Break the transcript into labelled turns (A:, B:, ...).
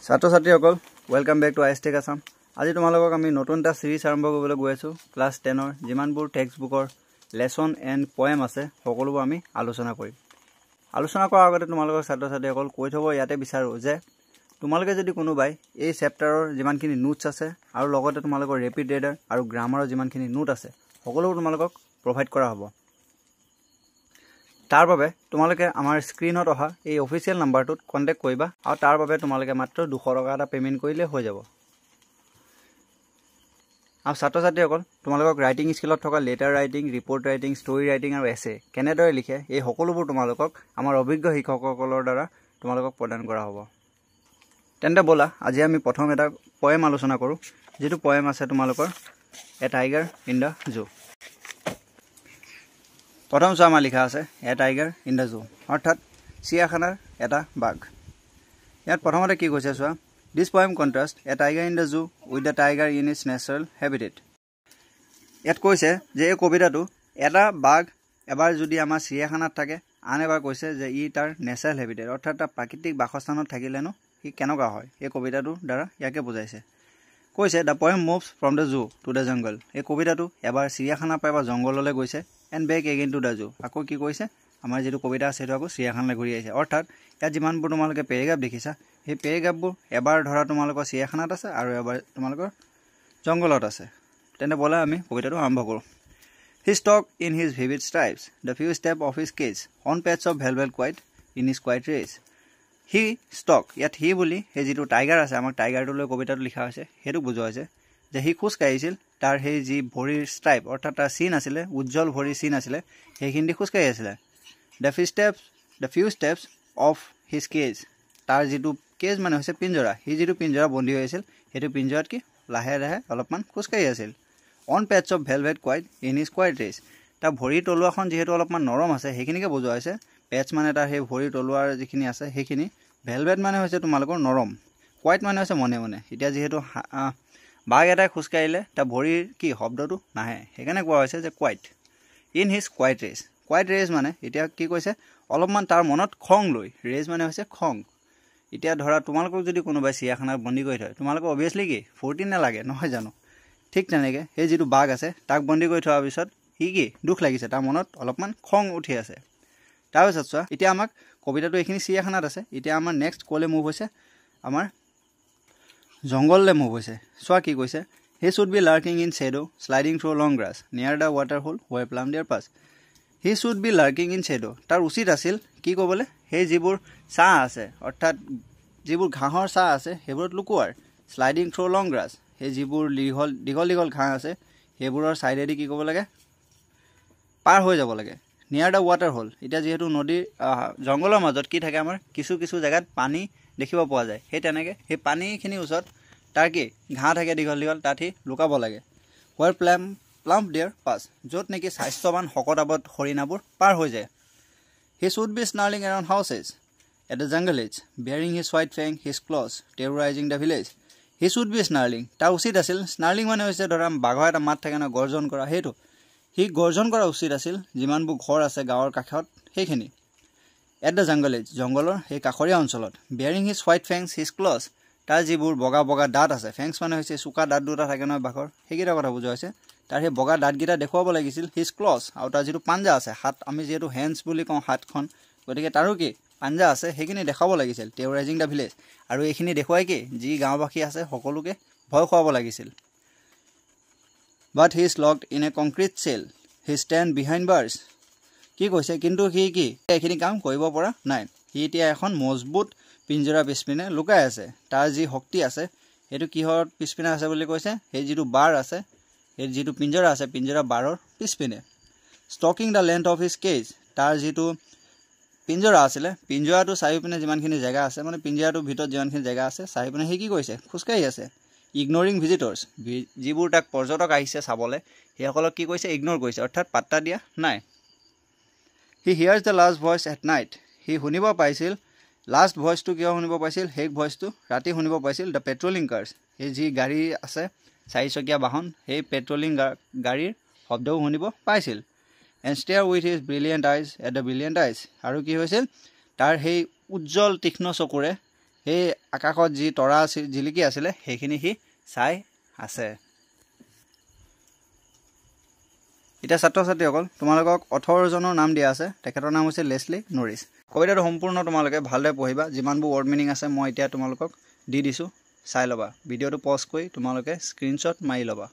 A: ছাত্ৰ-ছাত্ৰীসকল welcome back to আইএছটেক Assam. আজি তোমালোকক আমি নতুন এটা সিৰিজ আৰম্ভ কৰিবলৈ গৈ আছো। ক্লাছ 10ৰ যিমানবোৰ টেক্সট বুকৰ লেসন এণ্ড পোয়েম আছে সকলোবোৰ আমি আলোচনা কৰিম। আলোচনা কৰাৰ আগতে তোমালোকৰ ছাত্ৰ-ছাত্ৰীসকল কৈ থব ইয়াতে বিচাৰো যে তোমালোকে যদি কোনোবাই এই চেপ্টাৰৰ যিমানখিনি নোটছ আছে আৰু লগতে তোমালোকৰ ৰেপিড ৰিডাৰ আৰু গ্ৰামাৰৰ যিমানখিনি নোট আছে সকলোবোৰ তোমালোকক প্ৰভাইড কৰা হ'ব। তাৰ বাবে তোমালোকে আমাৰ স্ক্ৰিনত অহা এই অফিচিয়েল নাম্বাৰটোত কন্টেক্ট কৰিবা আৰু তাৰ বাবে তোমালোকে মাত্ৰ 200 টকা এটা পেমেন্ট কৰিলে হৈ যাব। আৰু ছাত্ৰ-ছাত্ৰীসকল তোমালোকক ৰাইটিং স্কিলত থকা letter writing, report writing, story writing আৰু এছে কেনেদৰে লিখে এই সকলোবোৰ তোমালোকক আমাৰ অভিজ্ঞ শিক্ষকসকলৰ দ্বাৰা তোমালোকক প্ৰদান কৰা হ'ব। তেন্তে বলা আজি আমি প্ৰথম এটা পোয়েম আলোচনা কৰো, যেটো পোয়েম আছে তোমালোকৰ এ টাইগাৰ ইন দা জু। প্ৰথম আমাৰ লিখা আছে এ টাইগাৰ ইন দা জু, অৰ্থাৎ চিয়াখানাৰ এটা বাঘ। ইয়াত প্ৰথমতে কি কৈছে চোৱা, this poem contrast a tiger in the zoo with the tiger in its natural habitat. ইয়াত কৈছে যে এই কবিতাটো এটা বাঘ এবাৰ যদি আমাৰ চিয়াখানাত থাকে, আন এবাৰ কৈছে যে ই তাৰ নেচাৰেল হেবিটেট, অৰ্থাৎ তাৰ প্ৰাকৃতিক বাসস্থানত থাকিলেনো ই কেনেকুৱা হয়। এই কবিতাটোৰ দ্বাৰা ইয়াকে বুজাইছে। কৈছে the poem moves from the zoo to the jungle. এই কবিতাটো এবাৰ চিয়াখানাৰ পৰা এবাৰ জংঘললৈ গৈছে and back again to the zoo. আকৌ কি কৈছে, আমাৰ যিটো কবিতা আছে সেইটো আকৌ চিয়াখানালৈ ঘূৰি আহিছে। অৰ্থাৎ ইয়াত যিমানবোৰ তোমালোকে পেৰেগ্ৰাফ দেখিছা সেই পেৰেগ্ৰাফবোৰ এবাৰ ধৰা তোমালোকৰ চিয়াখানাত আছে আৰু এবাৰ তোমালোকৰ জংঘলত আছে। তেন্তে বলা আমি কবিতাটো আৰম্ভ কৰোঁ। He stalked in his vivid stripes, the few steps of his cage, on patch of velvet quiet in his quiet race. He stalked, ইয়াত হি বুলি সেই যিটো টাইগাৰ আছে, আমাক টাইগাৰটোলৈ কবিতাটো লিখা হৈছে সেইটো বুজোৱা হৈছে যে সি খোজ কাঢ়িছিল, তাৰ সেই যি ভৰিৰ ষ্ট্ৰাইপ অৰ্থাৎ তাৰ চিন আছিলে, উজ্জ্বল ভৰিৰ চিন আছিলে, সেইখিনি খোজ কাঢ়ি আছিলে। The few steps of his cage, তাৰ যিটো কেজ মানে হৈছে পিঞ্জৰা, সি যিটো পিঞ্জৰা বন্দী হৈ আছিল সেইটো পিঞ্জৰাত কি লাহে লাহে অলপমান খোজ কাঢ়ি আছিল। On pads of velvet quiet in his quiet rage, তাৰ ভৰিৰ তলুৱাখন যিহেতু অলপমান নৰম আছে সেইখিনিকে বুজোৱা হৈছে। পেটছ মানে তাৰ সেই ভৰিৰ তলুৱাৰ যিখিনি আছে সেইখিনি, ভেলভেট মানে হৈছে তোমালোকৰ নৰম, কোৱাইট মানে হৈছে মনে মনে। এতিয়া যিহেতু বাঘ এটাই খোজকাঢ়িলে তাৰ ভৰিৰ কি শব্দটো নাহে, সেইকাৰণে কোৱা হৈছে যে quiet in his quiet rage. Quiet rage মানে এতিয়া কি কৈছে, অলপমান তাৰ মনত খং লৈ, ৰেচ মানে হৈছে খং। এতিয়া ধৰা তোমালোকক যদি কোনোবাই চিয়াখানাত বন্দী কৰি থয়, তোমালোকৰ অভিয়াছলি কি ফূৰ্তি নালাগে নহয় জানো? ঠিক তেনেকৈ সেই যিটো বাঘ আছে তাক বন্দী কৰি থোৱাৰ পিছত সি কি দুখ লাগিছে, তাৰ মনত অলপমান খং উঠি আছে। তাৰপিছত চোৱা, এতিয়া আমাক কবিতাটো এইখিনি চিয়াখানাত আছে, এতিয়া আমাৰ নেক্সট ক'লে মুভ হৈছে, আমাৰ জংঘললৈ মুভ হৈছে। চোৱা কি কৈছে, he should be lurking in shadow sliding through long grass near the water hole where plump deer pass. He should be lurking in shadow, তাৰ উচিত আছিল কি ক'বলৈ, সেই যিবোৰ ছাঁ আছে অৰ্থাৎ যিবোৰ ঘাঁহৰ ছাঁ আছে সেইবোৰত লুকুৱাৰ। শ্লাইডিং থ্ৰু লং গ্ৰাছ, সেই যিবোৰ দীঘল দীঘল ঘাঁহ আছে সেইবোৰৰ ছাইডেদি কি ক'ব লাগে, পাৰ হৈ যাব লাগে। নিয়াৰ দ্য ৱাটাৰ হোল, এতিয়া যিহেতু নদীৰ জংঘলৰ মাজত কি থাকে, আমাৰ কিছু কিছু জেগাত পানী দেখিব পোৱা যায়, সেই তেনেকৈ সেই পানীখিনিৰ ওচৰত তাৰ কি ঘাঁহ থাকে দীঘল দীঘল, তাত সি লুকাব লাগে। ৱেৰ প্লাম্প ডিয়াৰ পাছ, য'ত নেকি স্বাস্থ্যৱান শকতাৱত হৰিণাবোৰ পাৰ হৈ যায়। He should be snarling around houses at the jungle edge baring his white fangs his claws terrorising the village. He should be snarling, তাৰ উচিত আছিল, স্নাৰ্লিং মানে হৈছে ধৰা বাঘৰ এটা মাত থাকে ন, গৰ্জন কৰা, সেইটো সি গৰ্জন কৰা উচিত আছিল যিমানবোৰ ঘৰ আছে গাঁৱৰ কাষত সেইখিনি। এট দ্য জংগল এজ, জংঘলৰ সেই কাষৰীয়া অঞ্চলত। বিয়াৰিং হিজ হোৱাইট ফেংছ হিজ ক্লজ, তাৰ যিবোৰ বগা বগা দাঁত আছে, ফেংছ মানে হৈছে চোকা দাঁত দুটা থাকে নহয় বাঘৰ, সেইকেইটা কথা বুজোৱা হৈছে। তাৰ সেই বগা দাঁতকেইটা দেখুৱাব লাগিছিল। হিজ ক্লজ, আৰু তাৰ যিটো পাঞ্জা আছে, হাত আমি যিহেতু হেণ্ডছ বুলি কওঁ হাতখন, গতিকে তাৰো কি পাঞ্জা আছে সেইখিনি দেখাব লাগিছিল। টেৰৰাইজিং দ্য ভিলেজ, আৰু এইখিনি দেখুৱাই কি যি গাঁওবাসী আছে সকলোকে ভয় খুৱাব লাগিছিল। But he is locked in a concrete cell he stand behind bars, কি কৈছে, কিন্তু সি কি এইখিনি কাম কৰিব পৰা নাই। সি এতিয়া এখন মজবুত পিঞ্জৰা পিছপিনে লুকাই আছে। তাৰ যি শক্তি আছে সেইটো কিহৰ পিছপিনে আছে বুলি কৈছে, সেই যিটো বাৰ আছে, সেই যিটো পিঞ্জৰা আছে, পিঞ্জৰা বাৰৰ পিছপিনে। Stalking the length of his cage, তাৰ যিটো পিঞ্জৰা আছিলে, পিঞ্জৰাটো চাৰিওপিনে যিমানখিনি জেগা আছে, মানে পিঞ্জৰাটোৰ ভিতৰত যিমানখিনি জেগা আছে চাৰিওপিনে সি কি কৰিছে, খোজকাঢ়ি আছে। ইগনৰিং ভিজিটৰ্ছ, যিবোৰ তাক পৰ্যটক আহিছে চাবলৈ সেইসকলক কি কৰিছে, ইগন'ৰ কৰিছে, অৰ্থাৎ পাত্তা দিয়া নাই। He hears the last voice at night, সি শুনিব পাইছিল, লাষ্ট ভইচটো কিয় শুনিব পাইছিল, শেষ ভইচটো ৰাতি শুনিব পাইছিল। দ্য পেট্ৰলিং কাৰ্ছ, সেই যি গাড়ী আছে চাৰিচকীয়া বাহন, সেই পেট্ৰলিং গাড়ীৰ শব্দও শুনিব পাইছিল। And stare with his brilliant eyes at the brilliant eyes, আৰু কি হৈছিল, তাৰ সেই উজ্জ্বল তীক্ষ্ণ চকুৰে সেই আকাশত যি তৰা জিলিকি আছিলে সেইখিনি সি চাই আছে। এতিয়া ছাত্ৰ ছাত্ৰীসকল তোমালোকক 18 জনৰ নাম দিয়া আছে। তেখেতৰ নাম হৈছে লেছলি নৰিছ। কবিতাটো সম্পূৰ্ণ তোমালোকে ভালদৰে পঢ়িবা। যিমানবোৰ ৱৰ্ড মিনিং আছে মই এতিয়া তোমালোকক দি দিছোঁ, চাই ল'বা। ভিডিঅ'টো পজ কৰি তোমালোকে স্ক্ৰীনশ্বট মাৰি ল'বা।